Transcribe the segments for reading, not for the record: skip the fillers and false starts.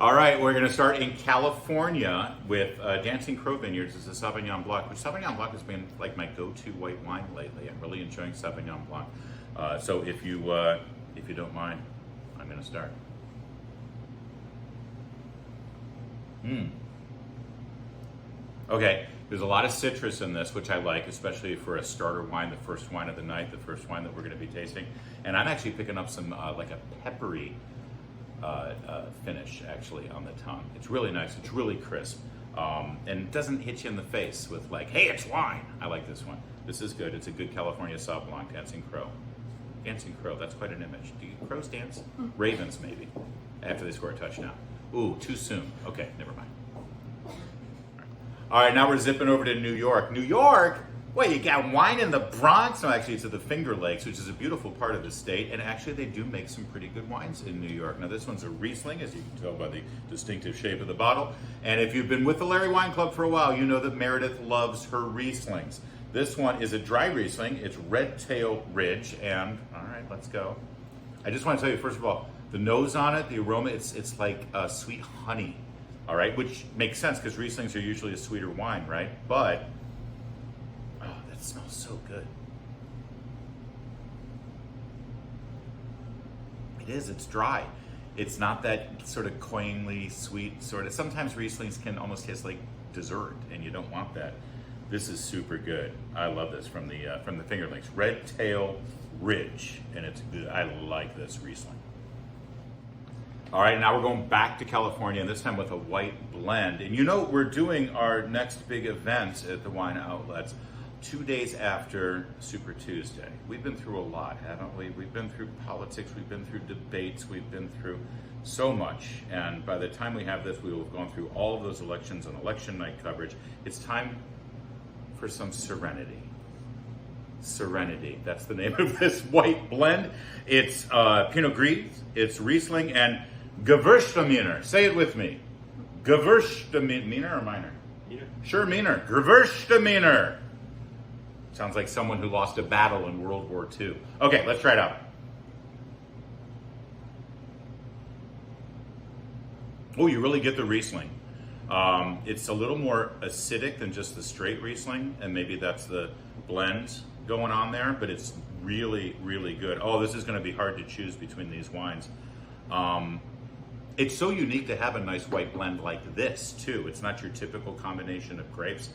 All right, we're going to start in California with Dancing Crow Vineyards. It's a Sauvignon Blanc, which Sauvignon Blanc has been like my go-to white wine lately. I'm really enjoying Sauvignon Blanc. So if you don't mind, I'm going to start. Okay, there's a lot of citrus in this, which I like, especially for a starter wine, the first wine of the night, the first wine that we're going to be tasting. And I'm actually picking up some like a peppery finish actually on the tongue. It's really nice. It's really crisp, and it doesn't hit you in the face with like, "Hey, it's wine." I like this one. This is good. It's a good California Sauv Blanc. Dancing Crow. Dancing Crow. That's quite an image. Do crows dance? Ravens maybe. After they score a touchdown. Ooh, too soon. Okay, never mind. All right, now we're zipping over to New York. New York? Wait, you got wine in the Bronx? No, actually, it's at the Finger Lakes, which is a beautiful part of the state. And actually, they do make some pretty good wines in New York. Now, this one's a Riesling, as you can tell by the distinctive shape of the bottle. And if you've been with the Larry Wine Club for a while, you know that Meredith loves her Rieslings. This one is a dry Riesling. It's Red Tail Ridge. And, all right, let's go. I just want to tell you, first of all, the nose on it, the aroma, it's like sweet honey. All right, which makes sense because Rieslings are usually a sweeter wine, right? But it smells so good. It is, it's dry. It's not that sort of cloyingly sweet sort of, sometimes Rieslings can almost taste like dessert and you don't want that. This is super good. I love this from the Finger Lakes. Red Tail Ridge, and it's good. I like this Riesling. All right, now we're going back to California, and this time with a white blend. And you know, we're doing our next big event at the Wine Outlets 2 days after Super Tuesday. We've been through a lot, haven't we? We've been through politics, we've been through debates, we've been through so much. And by the time we have this, we will have gone through all of those elections and election night coverage. It's time for some serenity. Serenity, that's the name of this white blend. It's Pinot Gris, it's Riesling, and Gewürztraminer. Say it with me. Gewürztraminer or minor? Minor. Sure, minor. Gewürztraminer. Sounds like someone who lost a battle in World War II. Okay, let's try it out. Oh, you really get the Riesling. It's a little more acidic than just the straight Riesling, and maybe that's the blend going on there, but it's really, really good. Oh, this is going to be hard to choose between these wines. It's so unique to have a nice white blend like this, too. It's not your typical combination of grapes.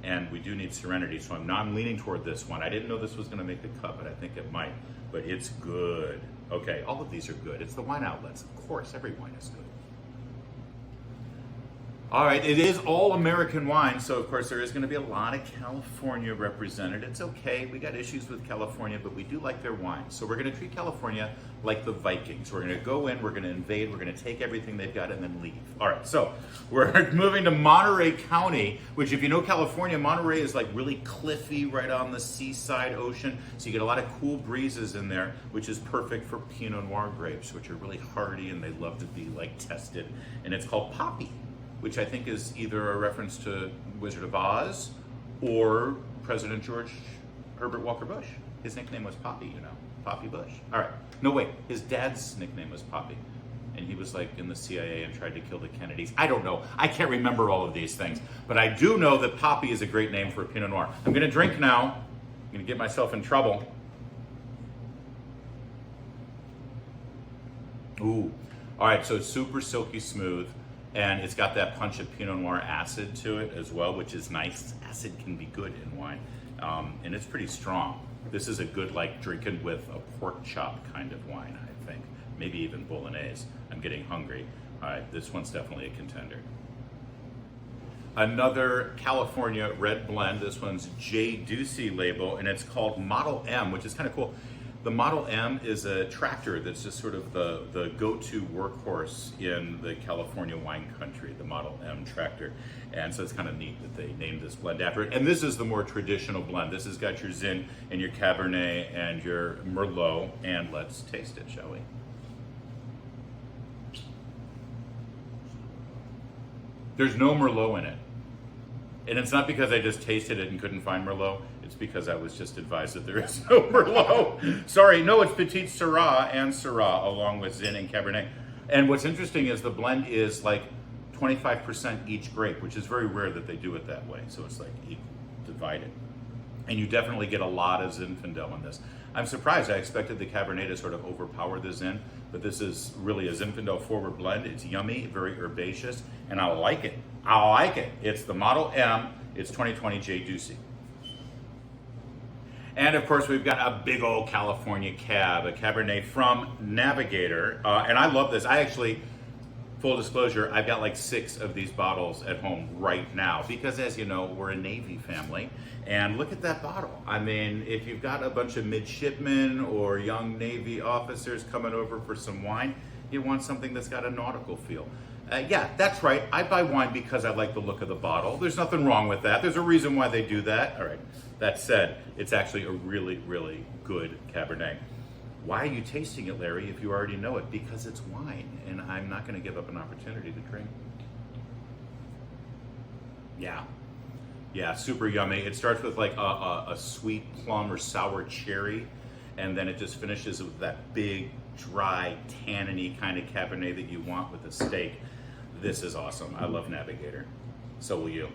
And we do need serenity, so I'm leaning toward this one. I didn't know this was going to make the cut, but I think it might. But it's good. Okay, all of these are good. It's the Wine Outlets. Of course, every wine is good. All right, it is all American wine, so of course there is going to be a lot of California represented. It's okay, we got issues with California, but we do like their wine. So we're going to treat California like the Vikings. We're going to go in, we're going to invade, we're going to take everything they've got and then leave. All right, so we're moving to Monterey County, which if you know California, Monterey is like really cliffy right on the seaside ocean. So you get a lot of cool breezes in there, which is perfect for Pinot Noir grapes, which are really hardy and they love to be like tested. And it's called Poppy, which I think is either a reference to Wizard of Oz or President George Herbert Walker Bush. His nickname was Poppy, you know, Poppy Bush. All right, no wait, his dad's nickname was Poppy. And he was like in the CIA and tried to kill the Kennedys. I don't know, I can't remember all of these things. But I do know that Poppy is a great name for a Pinot Noir. I'm gonna drink now. I'm gonna get myself in trouble. Ooh, all right, so it's super silky smooth. And it's got that punch of Pinot Noir acid to it as well, which is nice. Acid can be good in wine. And it's pretty strong. This is a good, like, drinking with a pork chop kind of wine, I think. Maybe even bolognese. I'm getting hungry. All right, this one's definitely a contender. Another California red blend. This one's J. Ducey label, and it's called Model M, which is kind of cool. The Model M is a tractor that's just sort of the go-to workhorse in the California wine country, the Model M tractor. And so it's kind of neat that they named this blend after it. And this is the more traditional blend. This has got your Zin and your Cabernet and your Merlot. And let's taste it, shall we? There's no Merlot in it. And it's not because I just tasted it and couldn't find Merlot. It's because I was just advised that there is no Merlot. Sorry, no, it's Petite Syrah and Syrah along with Zin and Cabernet. And what's interesting is the blend is like 25% each grape, which is very rare that they do it that way. So it's like divided. And you definitely get a lot of Zinfandel in this. I'm surprised. I expected the Cabernet to sort of overpower the Zin, but this is really a Zinfandel forward blend. It's yummy, very herbaceous, and I like it. I like it. It's the Model M. It's 2020 J. Ducey. And of course, we've got a big old California cab, a Cabernet from Navigator. And I love this. I actually, full disclosure, I've got like 6 of these bottles at home right now because, as you know, we're a Navy family. And look at that bottle. I mean, if you've got a bunch of midshipmen or young Navy officers coming over for some wine, you want something that's got a nautical feel. Yeah, that's right. I buy wine because I like the look of the bottle. There's nothing wrong with that. There's a reason why they do that. All right. That said, it's actually a really, really good Cabernet. Why are you tasting it, Larry, if you already know it? Because it's wine, and I'm not going to give up an opportunity to drink. Yeah, super yummy. It starts with like a sweet plum or sour cherry, and then it just finishes with that big, dry, tanniny kind of Cabernet that you want with a steak. This is awesome. I love Navigator. So will you.